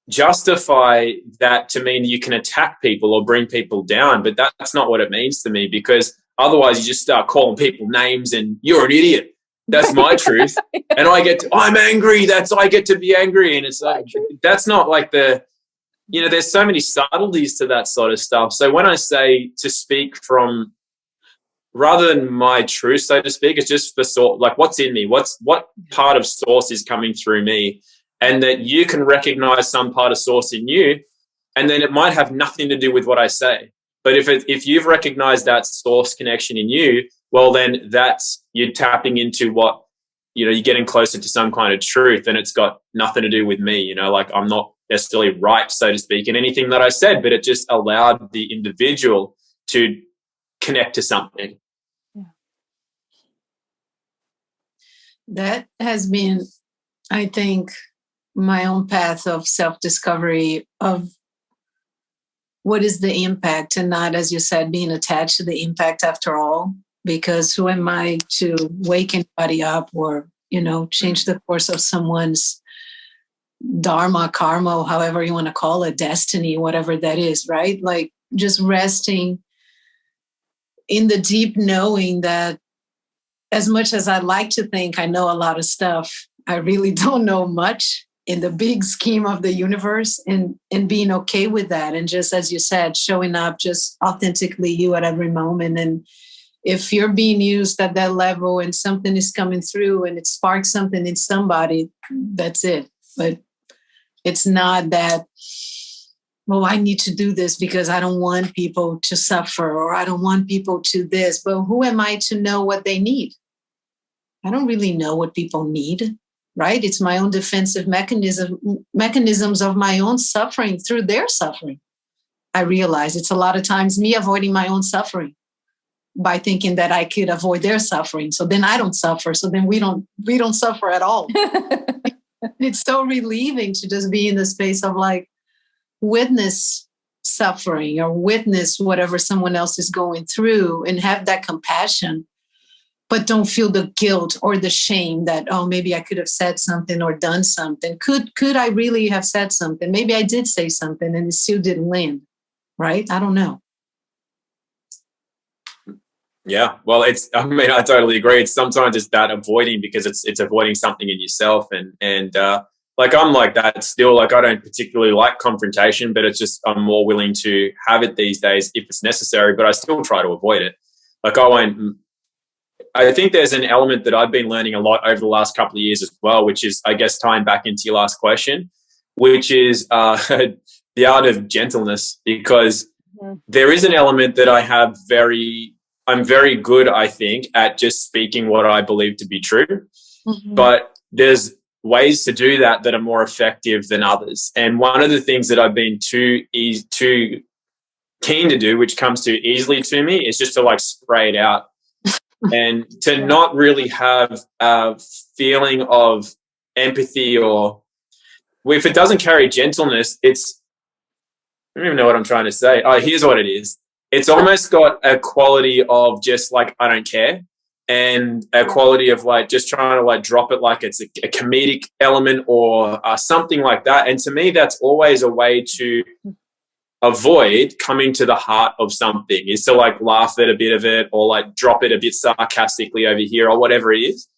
justify that to mean you can attack people or bring people down. But that's not what it means to me, because otherwise you just start calling people names and you're an idiot. That's my truth. And I'm angry. I get to be angry. And it's like, that's not like there's so many subtleties to that sort of stuff. So when I say to speak from, rather than my truth, so to speak, it's just the sort, like what's in me, what part of source is coming through me, and that you can recognize some part of source in you, and then it might have nothing to do with what I say. But if you've recognized that source connection in you, well, then that's, you're tapping into what, you're getting closer to some kind of truth, and it's got nothing to do with me, like I'm not necessarily right, so to speak, in anything that I said, but it just allowed the individual to connect to something.
Yeah.
That has been, I think, my own path of self-discovery of what is the impact, and not, as you said, being attached to the impact after all, because who am I to wake anybody up or, change the course of someone's dharma, karma, or however you want to call it, destiny, whatever that is, right? Like just resting in the deep knowing that as much as I like to think I know a lot of stuff, I really don't know much in the big scheme of the universe, and being okay with that. And just as you said, showing up just authentically you at every moment. And if you're being used at that level and something is coming through and it sparks something in somebody, that's it. But it's not that, well, I need to do this because I don't want people to suffer, or I don't want people to this. But who am I to know what they need? I don't really know what people need, right? It's my own defensive mechanisms of my own suffering through their suffering. I realize it's a lot of times me avoiding my own suffering by thinking that I could avoid their suffering. So then I don't suffer. So then we don't suffer at all. It's so relieving to just be in the space of like witness suffering or witness whatever someone else is going through and have that compassion, but don't feel the guilt or the shame that, oh, maybe I could have said something or done something. Could I really have said something? Maybe I did say something and it still didn't land, right? I don't know.
Yeah, well, I totally agree. It's sometimes it's that avoiding because it's avoiding something in yourself, and like I'm like that still. Like I don't particularly like confrontation, but it's just I'm more willing to have it these days if it's necessary. But I still try to avoid it. Like I think there's an element that I've been learning a lot over the last couple of years as well, which is, I guess, tying back into your last question, which is the art of gentleness, because there is an element that I'm very good, I think, at just speaking what I believe to be true. Mm-hmm. But there's ways to do that are more effective than others. And one of the things that I've been too keen to do, which comes too easily to me, is just to like spray it out and to not really have a feeling of empathy, or if it doesn't carry gentleness, I don't even know what I'm trying to say. Oh, here's what it is. It's almost got a quality of just like, I don't care, and a quality of like just trying to like drop it like it's a comedic element or something like that. And to me, that's always a way to avoid coming to the heart of something, is to like laugh at a bit of it or like drop it a bit sarcastically over here or whatever it is.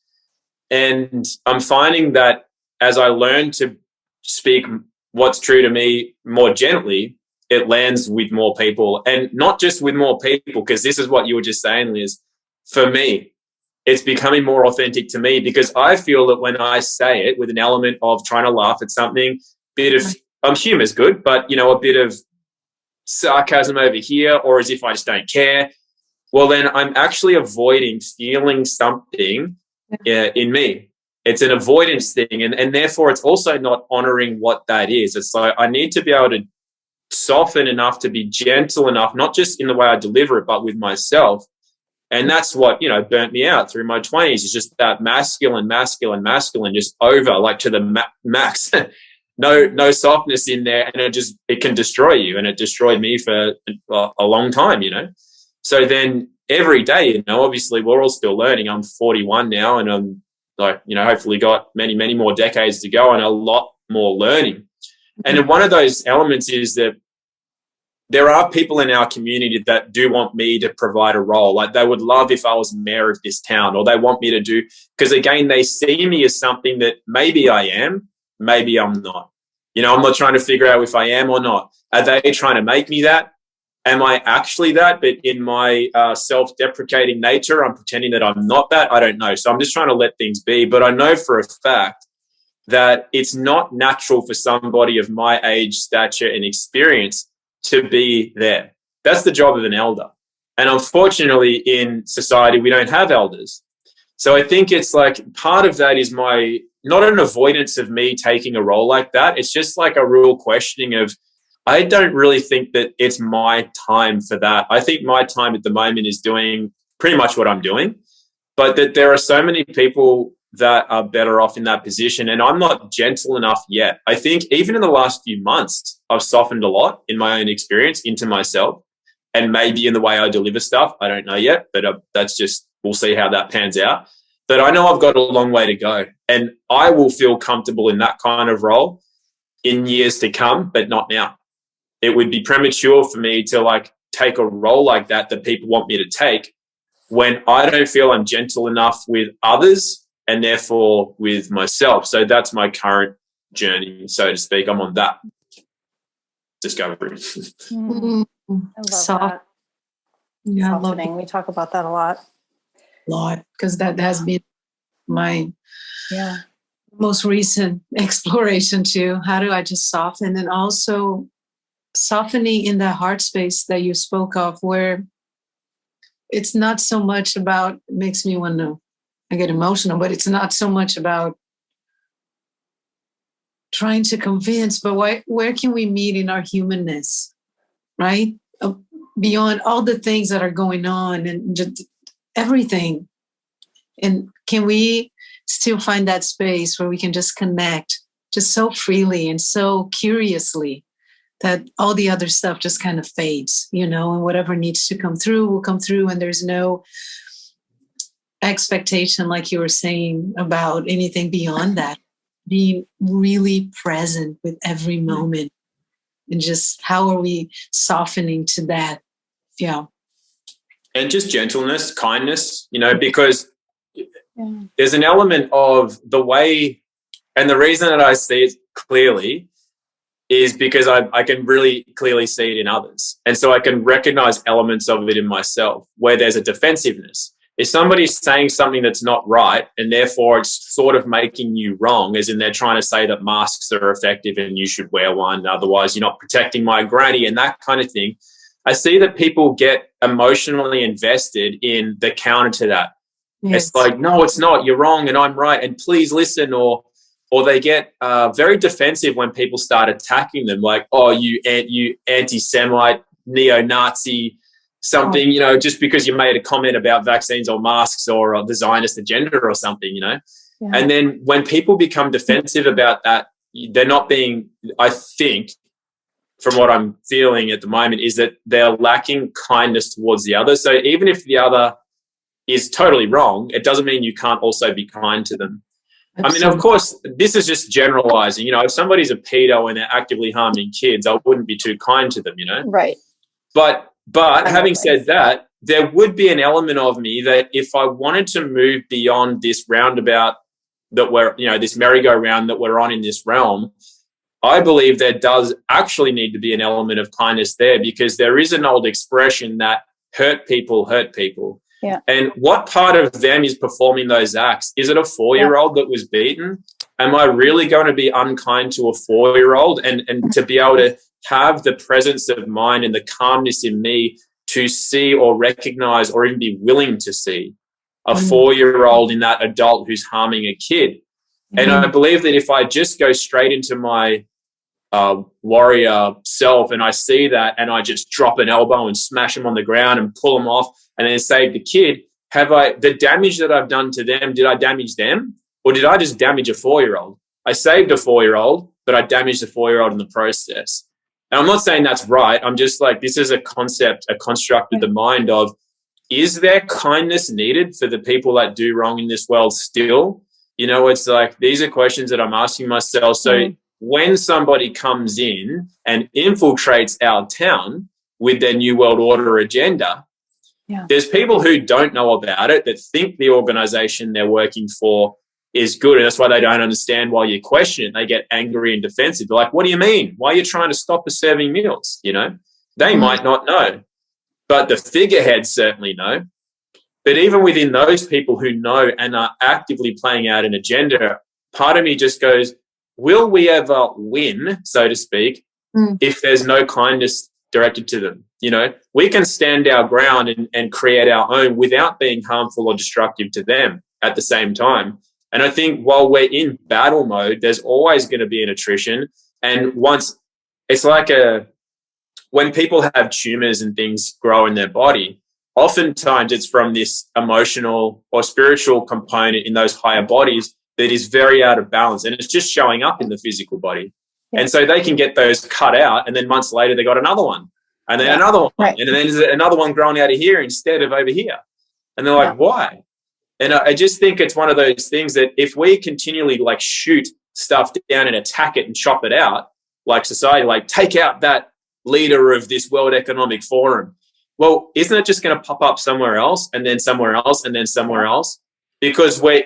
And I'm finding that as I learn to speak what's true to me more gently, it lands with more people, and not just with more people, because this is what you were just saying, Liz. For me, it's becoming more authentic to me, because I feel that when I say it with an element of trying to laugh at something, humor is good, but a bit of sarcasm over here, or as if I just don't care, well, then I'm actually avoiding feeling something in me. It's an avoidance thing, and therefore it's also not honoring what that is. It's like I need to be able to soften enough to be gentle enough, not just in the way I deliver it, but with myself. And that's what, burnt me out through my 20s, is just that masculine, just over, like to the max. No softness in there, and it can destroy you. And it destroyed me for a long time, So then every day, obviously we're all still learning. I'm 41 now, and I'm like, hopefully got many, many more decades to go and a lot more learning. And one of those elements is that there are people in our community that do want me to provide a role. Like they would love if I was mayor of this town, or they want me to do, because again, they see me as something that maybe I am, maybe I'm not. You know, I'm not trying to figure out if I am or not. Are they trying to make me that? Am I actually that? But in my self-deprecating nature, I'm pretending that I'm not that. I don't know. So I'm just trying to let things be. But I know for a fact that it's not natural for somebody of my age, stature, and experience to be there. That's the job of an elder. And unfortunately, in society, we don't have elders. So I think it's like part of that is my, not an avoidance of me taking a role like that. It's just like a real questioning of, I don't really think that it's my time for that. I think my time at the moment is doing pretty much what I'm doing, but that there are so many people that are better off in that position. And I'm not gentle enough yet. I think even in the last few months, I've softened a lot in my own experience into myself, and maybe in the way I deliver stuff. I don't know yet, but that's just, we'll see how that pans out. But I know I've got a long way to go, and I will feel comfortable in that kind of role in years to come, but not now. It would be premature for me to like take a role like that people want me to take when I don't feel I'm gentle enough with others and therefore with myself. So that's my current journey, so to speak. I'm on that discovery.
I love that.
Yeah,
Softening. We talk about that a lot.
Because that has been my most recent exploration too. How do I just soften? And also softening in that heart space that you spoke of, where it's not so much about, it makes me want to, I get emotional, but it's not so much about trying to convince, but where can we meet in our humanness, right? Beyond all the things that are going on and just everything. And can we still find that space where we can just connect just so freely and so curiously that all the other stuff just kind of fades, you know, and whatever needs to come through will come through, and there's no expectation, like you were saying, about anything beyond that. Being really present with every moment, and just how are we softening to that? Yeah.
And just gentleness, kindness, you know, because there's an element of the way, and the reason that I see it clearly is because I can really clearly see it in others. And so I can recognize elements of it in myself where there's a defensiveness. If somebody's saying something that's not right, and therefore it's sort of making you wrong, as in they're trying to say that masks are effective and you should wear one, otherwise you're not protecting my granny and that kind of thing, I see that people get emotionally invested in the counter to that. Yes. It's like, no, it's not, you're wrong and I'm right, and please listen, or they get very defensive when people start attacking them, like, oh, you anti-Semite, neo-Nazi, something, you know, just because you made a comment about vaccines or masks or the Zionist agenda or something, you know. Yeah. And then when people become defensive about that, they're not being, I think, from what I'm feeling at the moment, is that they're lacking kindness towards the other. So even if the other is totally wrong, it doesn't mean you can't also be kind to them. Absolutely. I mean, of course, this is just generalizing. You know, if somebody's a pedo and they're actively harming kids, I wouldn't be too kind to them, you know. Right. But having said that, there would be an element of me that if I wanted to move beyond this roundabout that we're, you know, this merry-go-round that we're on in this realm, I believe there does actually need to be an element of kindness there, because there is an old expression that hurt people hurt people. Yeah. And what part of them is performing those acts? Is it a 4-year-old that was beaten? Am I really going to be unkind to a 4-year-old? And to be able to have the presence of mind and the calmness in me to see or recognize or even be willing to see a 4-year-old in that adult who's harming a kid. And I believe that if I just go straight into my warrior self and I see that and I just drop an elbow and smash them on the ground and pull them off and then save the kid, the damage that I've done to them, did I damage them, or did I just damage a 4-year-old? I saved a 4-year-old, but I damaged a 4-year-old in the process. And I'm not saying that's right. I'm just like, this is a concept, a construct of the mind of, is there kindness needed for the people that do wrong in this world still? You know, it's like, these are questions that I'm asking myself. So when somebody comes in and infiltrates our town with their New World Order agenda, there's people who don't know about it, that think the organization they're working for is good. And that's why they don't understand why you question it. They get angry and defensive. They're like, what do you mean? Why are you trying to stop us serving meals? You know, they might not know, but the figureheads certainly know. But even within those people who know and are actively playing out an agenda, part of me just goes, will we ever win, so to speak, if there's no kindness directed to them? You know, we can stand our ground and create our own without being harmful or destructive to them at the same time. And I think while we're in battle mode, there's always going to be an attrition. And once it's like when people have tumors and things grow in their body, oftentimes it's from this emotional or spiritual component in those higher bodies that is very out of balance. And it's just showing up in the physical body. Yeah. And so they can get those cut out. And then months later, they got another one. And then another one. Right. And then there's another one growing out of here instead of over here. And they're like, why? And I just think it's one of those things that if we continually like shoot stuff down and attack it and chop it out, like society, like take out that leader of this World Economic Forum. Well, isn't it just going to pop up somewhere else and then somewhere else and then somewhere else? Because we're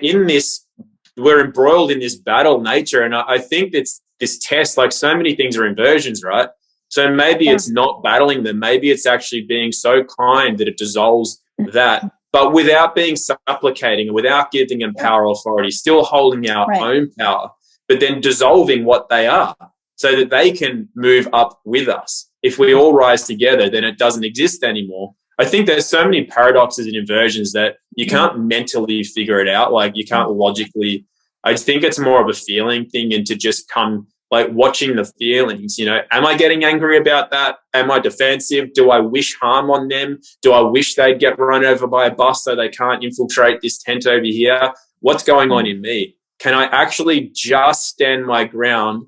embroiled in this battle nature. And I think it's this test, like so many things are inversions, right? So maybe it's not battling them. Maybe it's actually being so kind that it dissolves that. But without being supplicating and without giving them power or authority, still holding our own power, but then dissolving what they are so that they can move up with us. If we all rise together, then it doesn't exist anymore. I think there's so many paradoxes and inversions that you can't mentally figure it out. Like you can't logically. I think it's more of a feeling thing and to just come like watching the feelings, you know, am I getting angry about that? Am I defensive? Do I wish harm on them? Do I wish they'd get run over by a bus so they can't infiltrate this tent over here? What's going on in me? Can I actually just stand my ground?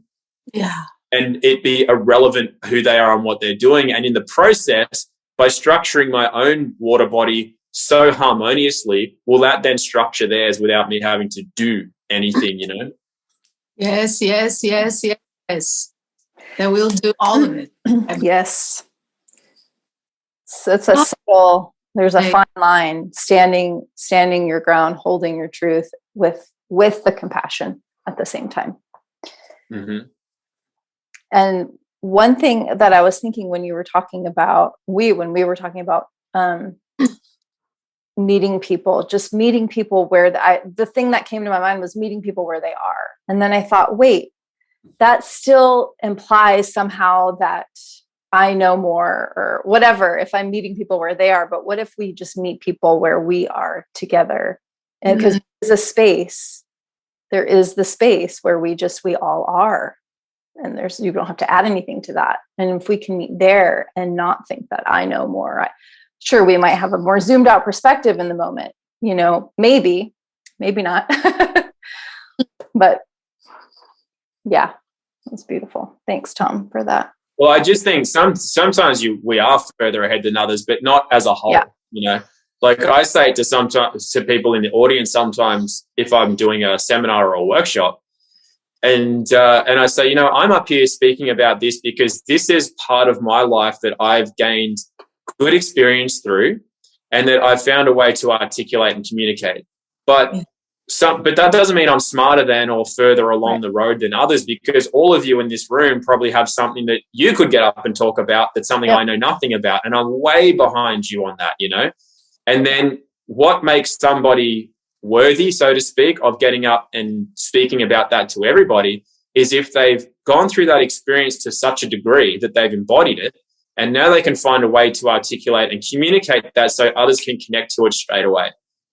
Yeah.
And it be irrelevant who they are and what they're doing. And in the process, by structuring my own water body so harmoniously, will that then structure theirs without me having to do anything, you know?
Yes. That we'll do all of it.
Yes. So it's a subtle, there's a fine line, standing your ground, holding your truth with the compassion at the same time.
Mm-hmm.
And one thing that I was thinking when you were talking about, when we were talking about meeting people where the thing that came to my mind was meeting people where they are. And then I thought, wait, that still implies somehow that I know more or whatever if I'm meeting people where they are. But what if we just meet people where we are together? And because there is the space where we all are. And you don't have to add anything to that. And if we can meet there and not think that I know more, sure, we might have a more zoomed out perspective in the moment, you know, maybe not. But yeah, it's beautiful. Thanks, Tom, for that.
Well, I just think sometimes we are further ahead than others, but not as a whole, you know. Like I say to people in the audience sometimes if I'm doing a seminar or a workshop, and I say, you know, I'm up here speaking about this because this is part of my life that I've gained good experience through and that I've found a way to articulate and communicate. But that doesn't mean I'm smarter than or further along the road than others, because all of you in this room probably have something that you could get up and talk about that's something I know nothing about. And I'm way behind you on that, you know. And then what makes somebody worthy, so to speak, of getting up and speaking about that to everybody is if they've gone through that experience to such a degree that they've embodied it, and now they can find a way to articulate and communicate that so others can connect to it straight away.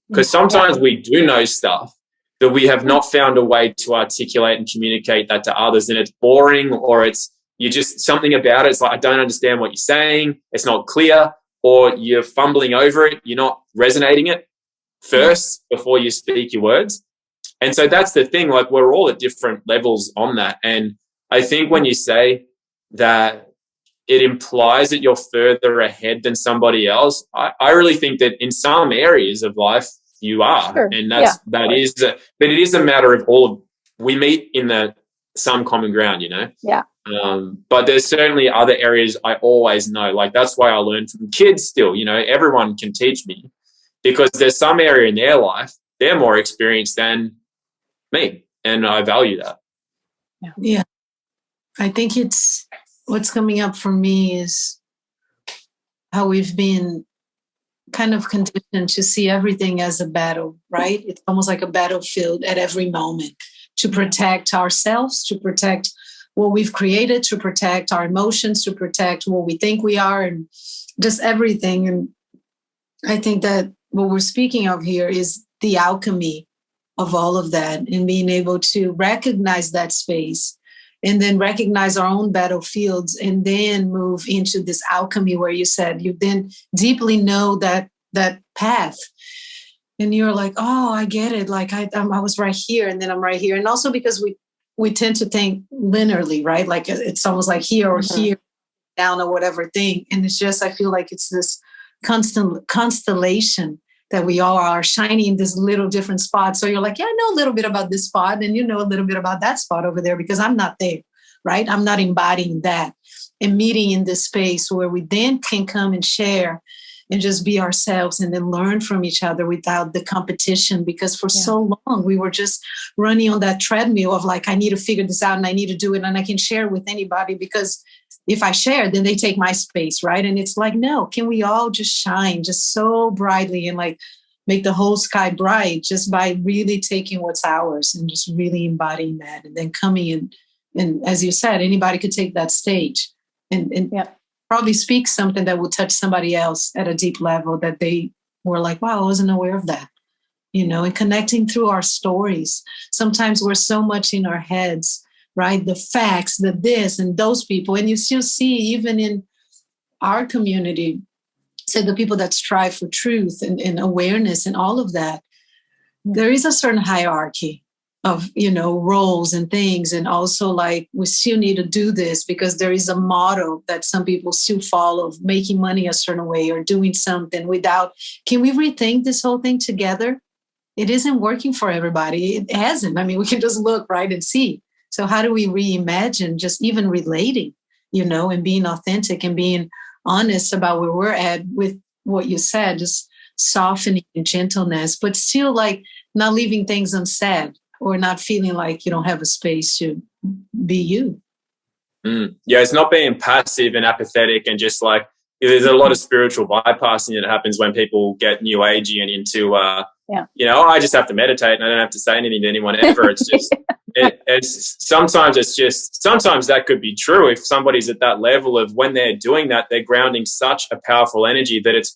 Because sometimes we do know stuff that we have not found a way to articulate and communicate that to others, and it's boring, or you just something about it. It's like, I don't understand what you're saying. It's not clear, or you're fumbling over it. You're not resonating it first before you speak your words. And so that's the thing, like we're all at different levels on that. And I think when you say that it implies that you're further ahead than somebody else, I really think that in some areas of life you are. Sure. And but it is a matter of we meet in some common ground, you know?
Yeah.
But there's certainly other areas I always know. Like that's why I learn from kids still, you know, everyone can teach me. Because there's some area in their life, they're more experienced than me. And I value that.
Yeah. I think what's coming up for me is how we've been kind of conditioned to see everything as a battle, right? It's almost like a battlefield at every moment to protect ourselves, to protect what we've created, to protect our emotions, to protect what we think we are, and just everything. And I think that what we're speaking of here is the alchemy of all of that, and being able to recognize that space and then recognize our own battlefields, and then move into this alchemy where you said you then deeply know that path, and you're like, oh, I get it. Like I was right here, and then I'm right here. And also because we tend to think linearly, right? Like it's almost like here or here, down or whatever thing. And it's just, I feel like it's this constant constellation that we all are shining in this little different spot. So you're like, yeah, I know a little bit about this spot, and you know a little bit about that spot over there, because I'm not there, right? I'm not embodying that and meeting in this space where we then can come and share and just be ourselves, and then learn from each other without the competition. Because for so long we were just running on that treadmill of like, I need to figure this out and I need to do it, and I can share with anybody, because if I share, then they take my space, right? And it's like, no, can we all just shine just so brightly and like make the whole sky bright just by really taking what's ours and just really embodying that, and then coming in. And as you said, anybody could take that stage and probably speak something that will touch somebody else at a deep level that they were like, wow, I wasn't aware of that, and connecting through our stories. Sometimes we're so much in our heads, right? The facts, the this and those people. And you still see, even in our community, say the people that strive for truth and awareness and all of that, there is a certain hierarchy of, roles and things. And also like, we still need to do this because there is a model that some people still follow of making money a certain way or doing something without, can we rethink this whole thing together? It isn't working for everybody. It hasn't. I mean, we can just look, right, and see. So how do we reimagine just even relating, and being authentic and being honest about where we're at with what you said, just softening and gentleness, but still like not leaving things unsaid or not feeling like you don't have a space to be you.
Yeah, it's not being passive and apathetic and just like, there's a lot of spiritual bypassing that happens when people get new agey and into, I just have to meditate and I don't have to say anything to anyone ever. It's just, sometimes that could be true if somebody's at that level of when they're doing that, they're grounding such a powerful energy that it's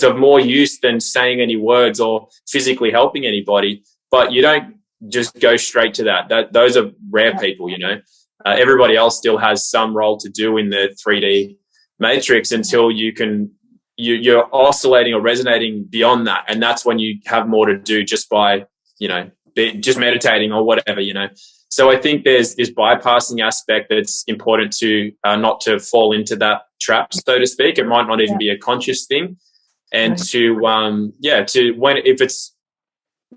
of more use than saying any words or physically helping anybody. But you don't just go straight to that. Those are rare people, everybody else still has some role to do in the 3D matrix until you're oscillating or resonating beyond that. And that's when you have more to do just by, just meditating or whatever, So I think there's this bypassing aspect that's important to not to fall into that trap, so to speak. It might not even be a conscious thing. And if it's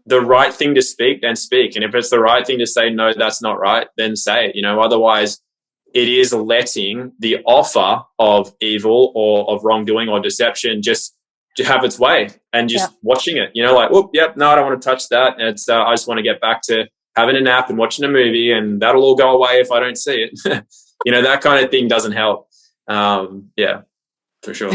the right thing to speak, then speak. And if it's the right thing to say, no, that's not right, then say it, Otherwise, it is letting the offer of evil or of wrongdoing or deception just to have its way and just watching it, like, whoop, yep, no, I don't want to touch that. And it's, I just want to get back to having a nap and watching a movie, and that'll all go away if I don't see it. That kind of thing doesn't help. For sure.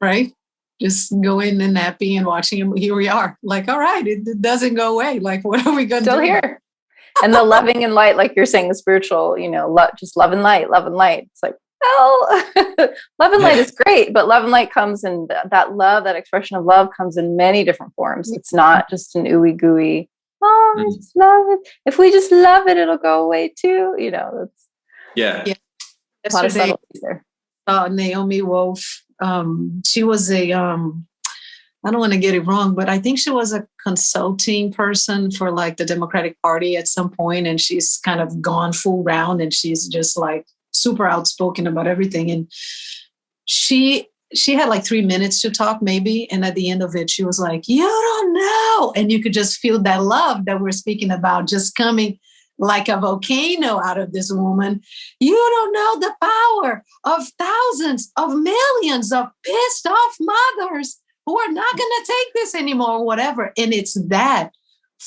Right. Just going and napping and watching him. Here we are. Like, all right, it doesn't go away. Like, what are we going to do?
Still here. And the loving and light, like you're saying, the spiritual, just love and light, love and light. It's like, well, love and light is great, but love and light comes in that love, that expression of love comes in many different forms. It's not just an ooey gooey, I just love it. If we just love it, it'll go away too. That's a lot of subtleties there.
Naomi Wolf, she was I don't want to get it wrong, but I think she was a consulting person for like the Democratic Party at some point, and she's kind of gone full round, and she's just like super outspoken about everything. And she had like 3 minutes to talk maybe, and at the end of it, she was like, "You don't know," and you could just feel that love that we're speaking about just coming like a volcano out of this woman. You don't know the power of thousands of millions of pissed off mothers who are not going to take this anymore or whatever. And it's that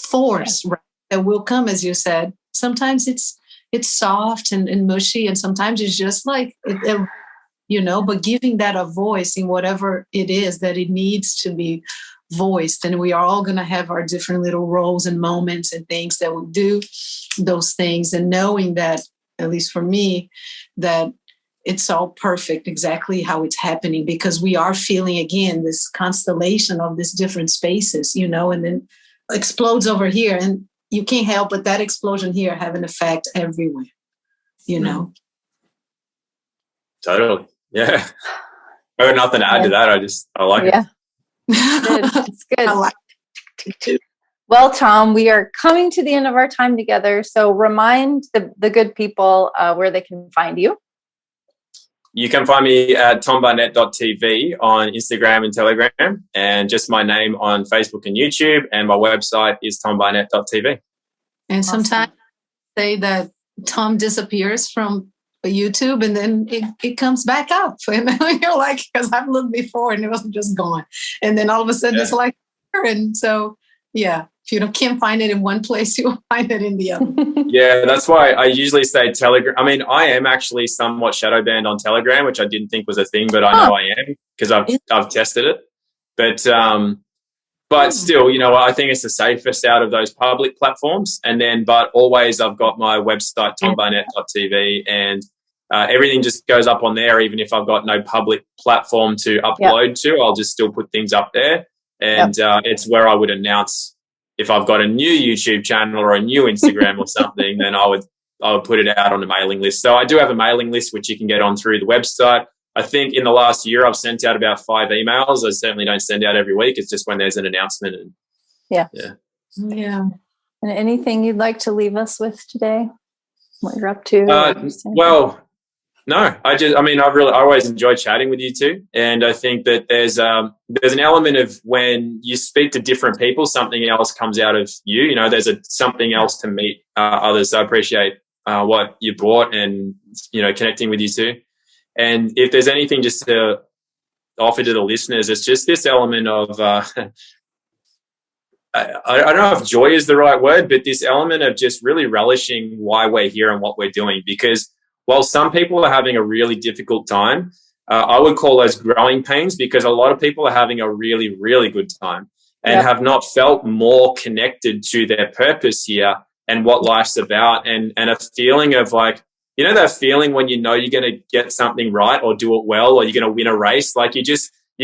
force, right, that will come, as you said. Sometimes it's soft and mushy, and sometimes it's just like, but giving that a voice in whatever it is that it needs to be voiced. And we are all going to have our different little roles and moments and things that will do those things. And knowing that, at least for me, that it's all perfect, exactly how it's happening, because we are feeling, again, this constellation of these different spaces, and then explodes over here. And you can't help but that explosion here have an effect everywhere,
Totally. Yeah. I got nothing to add to that. I like it.
It's good.
I like
it. Well, Tom, we are coming to the end of our time together. So remind the good people where they can find you.
You can find me at tombarnett.tv on Instagram and Telegram, and just my name on Facebook and YouTube. And my website is tombarnett.tv.
And sometimes say that Tom disappears from YouTube and then it comes back up. And you're like, because I've looked before and it was just gone. And then all of a sudden it's like, and so, yeah. If you can't find it in one place, you'll find it in the other.
Yeah, that's why I usually say Telegram. I mean, I am actually somewhat shadow banned on Telegram, which I didn't think was a thing, but I know I am because I've tested it. But still, I think it's the safest out of those public platforms. And then, but always I've got my website, tombarnett.tv, and everything just goes up on there. Even if I've got no public platform to upload to, I'll just still put things up there. And it's where I would announce if I've got a new YouTube channel or a new Instagram or something, then I would put it out on the mailing list. So I do have a mailing list, which you can get on through the website. I think in the last year, I've sent out about 5 emails. I certainly don't send out every week. It's just when there's an announcement. And
Yeah.
And
anything you'd like to leave us with today? What you're up to?
No, I always enjoy chatting with you two. And I think that there's an element of when you speak to different people, something else comes out of you. There's something else to meet others. So I appreciate what you brought and, connecting with you two. And if there's anything just to offer to the listeners, it's just this element of, I don't know if joy is the right word, but this element of just really relishing why we're here and what we're doing. Because while some people are having a really difficult time, I would call those growing pains, because a lot of people are having a really, really good time and have not felt more connected to their purpose here and what life's about, and a feeling of like, that feeling when you're going to get something right or do it well, or you're going to win a race. Like you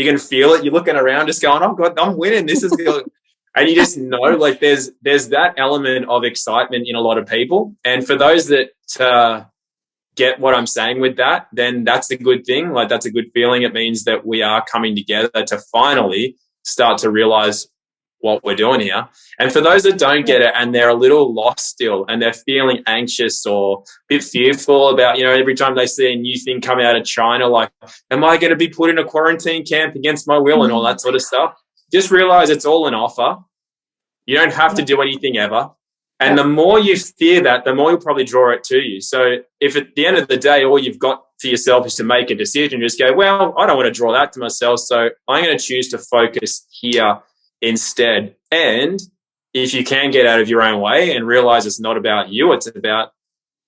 can feel it. You're looking around just going, oh God, I'm winning. This is good. And you just know, like there's that element of excitement in a lot of people. And for those that get what I'm saying with that, then that's a good thing. Like that's a good feeling. It means that we are coming together to finally start to realize what we're doing here. And for those that don't get it and they're a little lost still and they're feeling anxious or a bit fearful about, every time they see a new thing come out of China, like, am I going to be put in a quarantine camp against my will and all that sort of stuff? Just realize it's all an offer. You don't have to do anything ever. And the more you fear that, the more you'll probably draw it to you. So if at the end of the day, all you've got for yourself is to make a decision, just go, well, I don't want to draw that to myself, so I'm going to choose to focus here instead. And if you can get out of your own way and realize it's not about you, it's about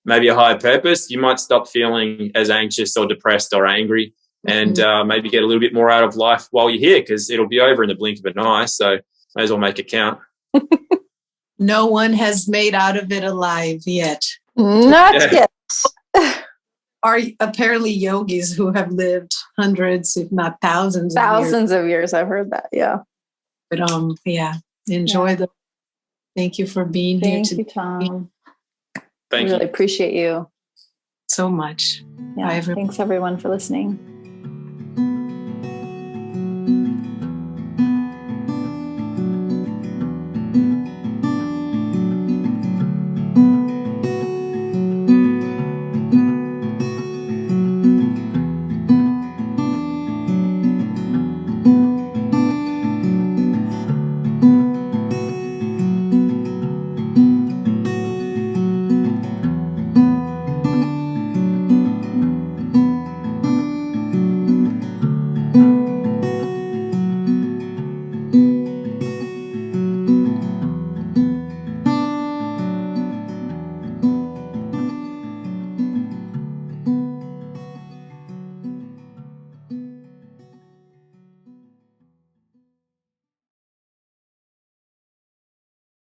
maybe a higher purpose, you might stop feeling as anxious or depressed or angry and maybe get a little bit more out of life while you're here, because it'll be over in the blink of an eye. So may as well make it count.
No one has made out of it alive yet.
Not yet.
Are apparently yogis who have lived hundreds, if not thousands
of years. I've heard that. Yeah.
But enjoy the. Thank you for being here.
Thank you, Tom.
Thank you.
Really appreciate you
so much.
Yeah. Thanks everyone for listening.